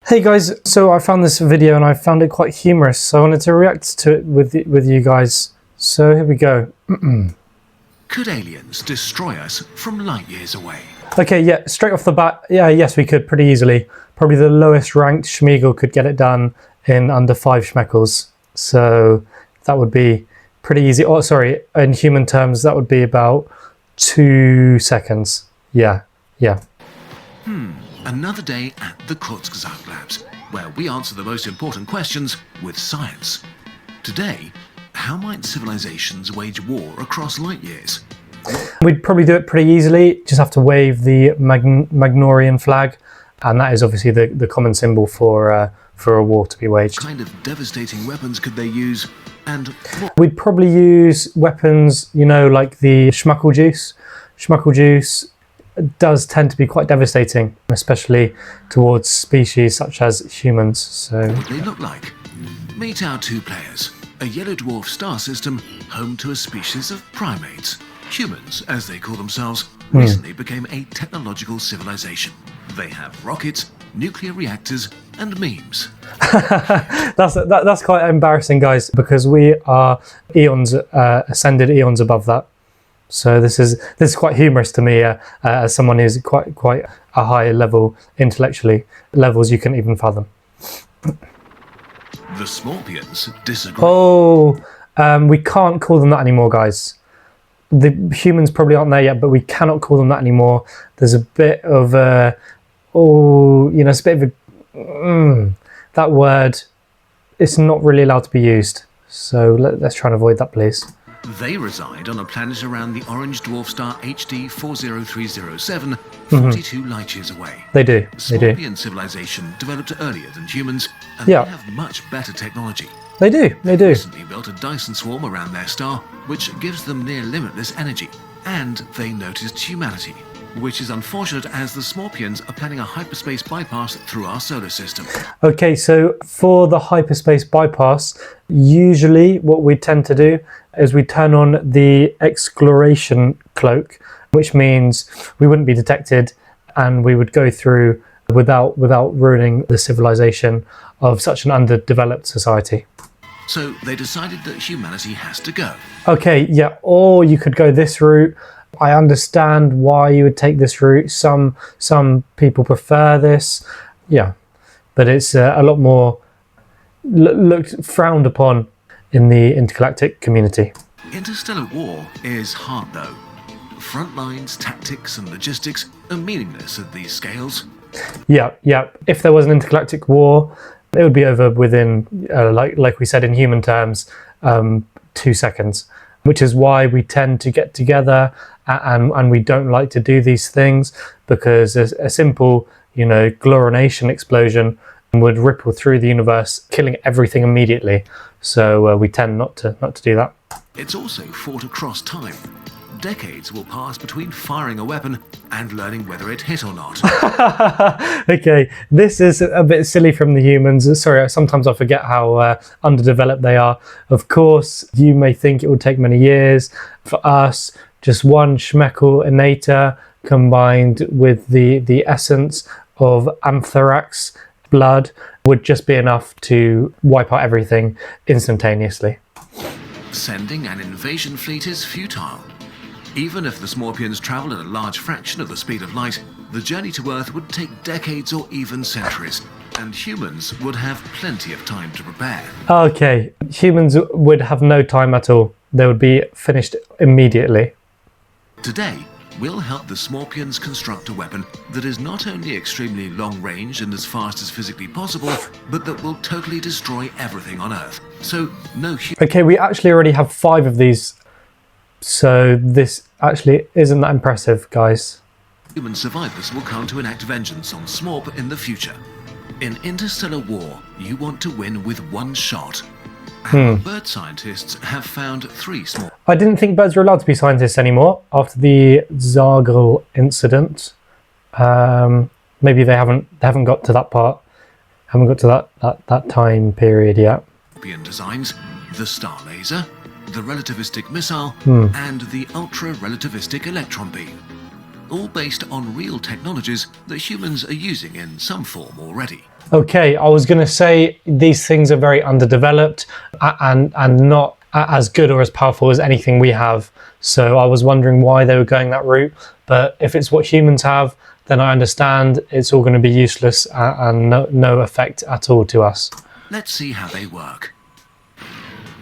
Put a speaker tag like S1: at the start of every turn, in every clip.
S1: Hey guys, so I found this video and I found it quite humorous, so I wanted to react to it with you guys. So here we go.
S2: Could aliens destroy us from light years away?
S1: Okay, yeah, straight off the bat, yes, we could pretty easily. Probably the lowest ranked Schmeagle could get it done in under 5 schmeckles. So that would be pretty easy. Oh, sorry, in human terms, that would be about 2 seconds. Yeah.
S2: Another day at the Kurzgesagt Labs, where we answer the most important questions with science. Today, how might civilizations wage war across light years?
S1: We'd probably do it pretty easily. Just have to wave the Magnorian flag, and that is obviously the common symbol for a war to be waged.
S2: What kind of devastating weapons could they use? And what?
S1: We'd probably use weapons, you know, like the schmuckle juice. Schmuckle juice does tend to be quite devastating, especially towards species such as humans. So
S2: What would they look like? Meet our 2 players. A yellow dwarf star system home to a species of primates. Humans, as they call themselves, recently became a technological civilization. They have rockets, nuclear reactors, and memes.
S1: that's quite embarrassing, guys, because we are ascended eons above that. So this is quite humorous to me, as someone who's quite a high level intellectually, levels you can even fathom.
S2: The Scorpions disagree.
S1: Oh, we can't call them that anymore, guys. The humans probably aren't there yet, but we cannot call them that anymore. There's a bit of it's a bit of that word. It's not really allowed to be used. So let's try and avoid that, please.
S2: They reside on a planet around the orange dwarf star HD 40307, 42 light years away.
S1: They do.
S2: Scorpion civilization developed earlier than humans, and
S1: Yeah.
S2: they have much better technology.
S1: They do.
S2: Recently built a Dyson swarm around their star, which gives them near limitless energy. And they noticed humanity, which is unfortunate as the Scorpions are planning a hyperspace bypass through our solar system.
S1: Okay, so for the hyperspace bypass, usually what we tend to do is we turn on the exploration cloak, which means we wouldn't be detected and we would go through without ruining the civilization of such an underdeveloped society.
S2: So they decided that humanity has to go.
S1: Okay, yeah, or you could go this route. I understand why you would take this route. Some people prefer this, yeah, but it's a lot more looked frowned upon in the intergalactic community.
S2: Interstellar war is hard though. Front lines, tactics and logistics are meaningless at these scales.
S1: Yeah. If there was an intergalactic war, it would be over within, like we said in human terms, 2 seconds. Which is why we tend to get together and we don't like to do these things, because a simple, chlorination explosion would ripple through the universe, killing everything immediately. So we tend not to do that.
S2: It's also fought across time. Decades will pass between firing a weapon and learning whether it hit or not.
S1: Okay, this is a bit silly from the humans. Sorry, sometimes I forget how underdeveloped they are. Of course, you may think it would take many years. For us, just 1 schmeckle innator combined with the essence of anthrax blood would just be enough to wipe out everything instantaneously.
S2: Sending an invasion fleet is futile. Even if the Scorpions travel at a large fraction of the speed of light, the journey to Earth would take decades or even centuries, and humans would have plenty of time to prepare.
S1: Okay, humans would have no time at all. They would be finished immediately.
S2: Today, we'll help the Scorpions construct a weapon that is not only extremely long range and as fast as physically possible, but that will totally destroy everything on Earth. So,
S1: Okay, we actually already have 5 of these. So this actually isn't that impressive, guys.
S2: Human survivors will come to enact vengeance on Smorp in the future. In interstellar war, you want to win with 1 shot. Our bird scientists have found 3 small.
S1: I didn't think birds were allowed to be scientists anymore after the Zargle incident. Maybe they haven't got to that part. Haven't got to that time period yet.
S2: Designs, the star laser, the relativistic missile, and the ultra-relativistic electron beam. All based on real technologies that humans are using in some form already.
S1: Okay, I was going to say these things are very underdeveloped and not as good or as powerful as anything we have. So I was wondering why they were going that route. But if it's what humans have, then I understand it's all going to be useless and no effect at all to us.
S2: Let's see how they work.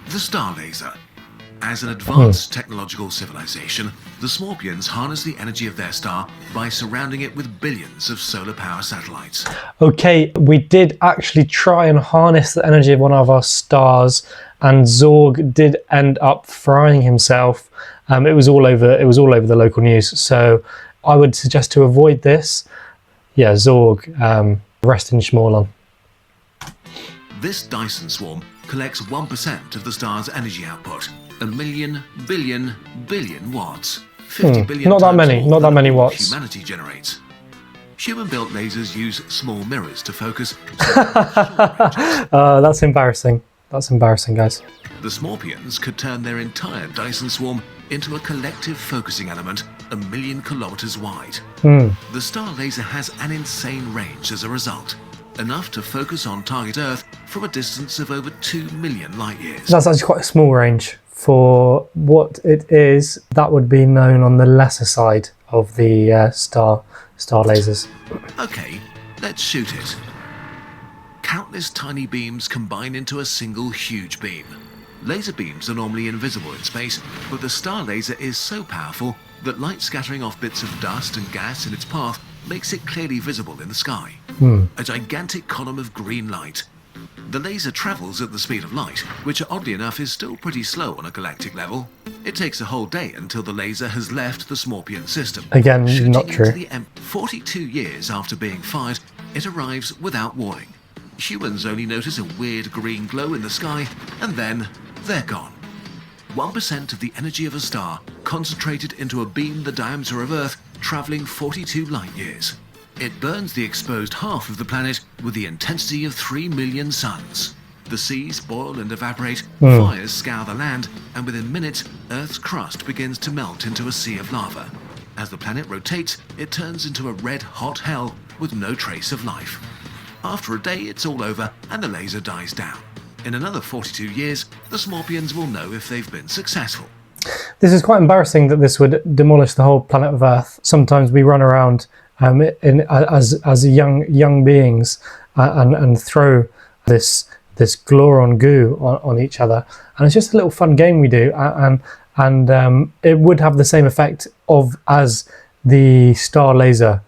S2: The star laser. As an advanced technological civilization, the Scorpions harness the energy of their star by surrounding it with billions of solar power satellites.
S1: Okay, we did actually try and harness the energy of one of our stars, and Zorg did end up frying himself. It was all over the local news. So I would suggest to avoid this. Yeah, Zorg, rest in Schmorlon.
S2: This Dyson swarm collects 1% of the star's energy output. 1 million billion watts. 50 billion
S1: not that
S2: times
S1: many,
S2: more
S1: not that
S2: than
S1: many
S2: all
S1: watts.
S2: Humanity generates. Human-built lasers use small mirrors to focus.
S1: That's embarrassing. That's embarrassing, guys.
S2: The Scorpions could turn their entire Dyson swarm into a collective focusing element 1 million kilometers wide. The star laser has an insane range as a result, enough to focus on target Earth from a distance of over 2 million light years.
S1: That's actually quite a small range for what it is. That would be known on the lesser side of the star lasers.
S2: Okay, let's shoot it. Countless tiny beams combine into a single huge beam. Laser beams are normally invisible in space, but the star laser is so powerful that light scattering off bits of dust and gas in its path makes it clearly visible in the sky. A gigantic column of green light. The laser travels at the speed of light, which oddly enough is still pretty slow on a galactic level. It takes a whole day until the laser has left the Scorpion system.
S1: Again,
S2: Shooting
S1: not true.
S2: into the 42 years after being fired, it arrives without warning. Humans only notice a weird green glow in the sky, and then they're gone. 1% of the energy of a star concentrated into a beam the diameter of Earth, traveling 42 light years. It burns the exposed half of the planet with the intensity of 3 million suns. The seas boil and evaporate, fires scour the land, and within minutes, Earth's crust begins to melt into a sea of lava. As the planet rotates, it turns into a red-hot hell with no trace of life. After a day, it's all over, and the laser dies down. In another 42 years, the Scorpions will know if they've been successful.
S1: This is quite embarrassing that this would demolish the whole planet of Earth. Sometimes we run around as young beings and throw this Gloron goo on each other, and it's just a little fun game we do, and it would have the same effect as the star laser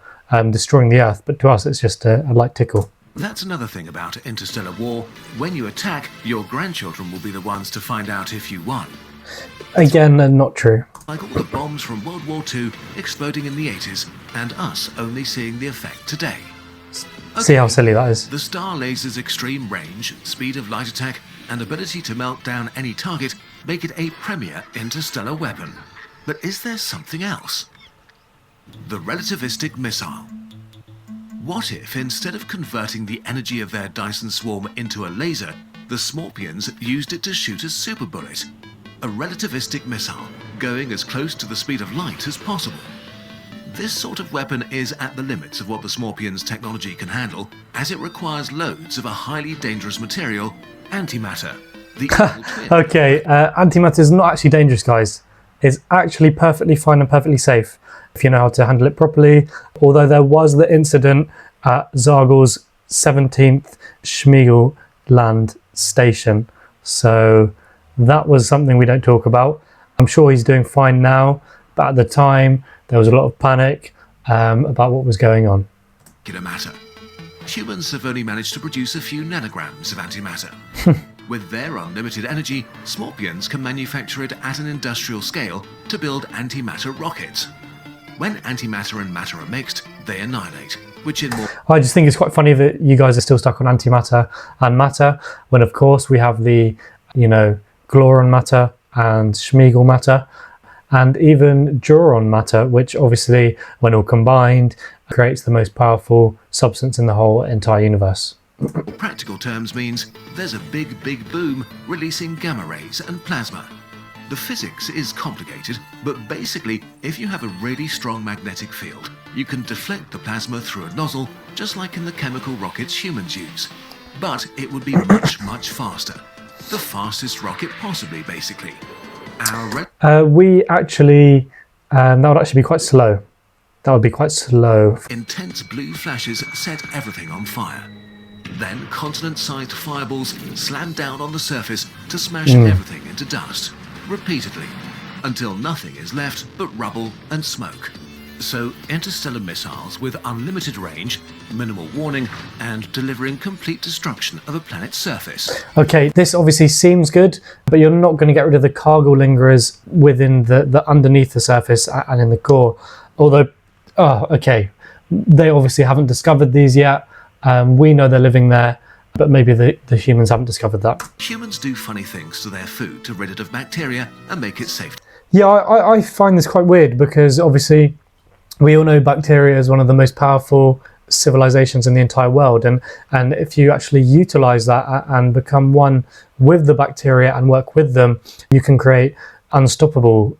S1: destroying the Earth, but to us it's just a light tickle.
S2: That's another thing about interstellar war. When you attack, your grandchildren will be the ones to find out if you won.
S1: Again, not true.
S2: Like all the bombs from World War II exploding in the 80s, and us only seeing the effect today.
S1: See how silly that is.
S2: The star laser's extreme range, speed of light attack, and ability to melt down any target make it a premier interstellar weapon. But is there something else? The relativistic missile. What if, instead of converting the energy of their Dyson swarm into a laser, the Scorpions used it to shoot a super bullet? A relativistic missile, going as close to the speed of light as possible. This sort of weapon is at the limits of what the Scorpions' technology can handle, as it requires loads of a highly dangerous material, antimatter. The evil twin.
S1: Okay, antimatter is not actually dangerous, guys. It's actually perfectly fine and perfectly safe if you know how to handle it properly. Although there was the incident at Zargel's 17th Schmiegel land station. So that was something we don't talk about. I'm sure he's doing fine now, but at the time there was a lot of panic about what was going on.
S2: Matter. Humans have only managed to produce a few nanograms of antimatter. With their unlimited energy, Scorpions can manufacture it at an industrial scale to build antimatter rockets. When antimatter and matter are mixed, they annihilate, which in more...
S1: I just think it's quite funny that you guys are still stuck on antimatter and matter, when of course we have the, Gloron matter and Schmiegel matter, and even Joron matter, which obviously, when all combined, creates the most powerful substance in the whole entire universe.
S2: Practical terms means there's a big boom releasing gamma rays and plasma. The physics is complicated, but basically, if you have a really strong magnetic field, You can deflect the plasma through a nozzle, just like in the chemical rockets humans use. But it would be much, much faster. The fastest rocket possibly, basically. That would actually be quite slow. That would be quite slow. Intense blue flashes set everything on fire. Then continent-sized fireballs slam down on the surface to smash everything into dust, repeatedly, until nothing is left but rubble and smoke. So interstellar missiles with unlimited range, minimal warning, and delivering complete destruction of a planet's surface.
S1: Okay, this obviously seems good, but you're not going to get rid of the cargo lingerers within the underneath the surface and in the core. Although, they obviously haven't discovered these yet. We know they're living there, but maybe the humans haven't discovered that.
S2: Humans do funny things to their food to rid it of bacteria and make it safe.
S1: Yeah, I find this quite weird because obviously we all know bacteria is one of the most powerful civilizations in the entire world, and if you actually utilize that and become one with the bacteria and work with them, you can create unstoppable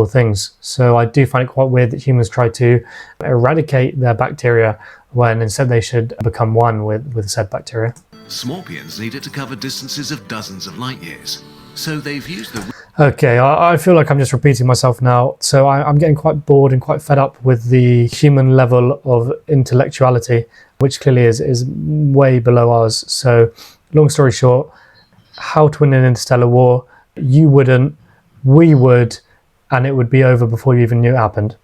S1: things. So I do find it quite weird that humans try to eradicate their bacteria when instead they should become one with said bacteria.
S2: Scorpions need it to cover distances of dozens of light years, so they've used the...
S1: Okay, I feel like I'm just repeating myself now. So I'm getting quite bored and quite fed up with the human level of intellectuality, which clearly is way below ours. So long story short, how to win an interstellar war? You wouldn't, we would, and it would be over before you even knew it happened.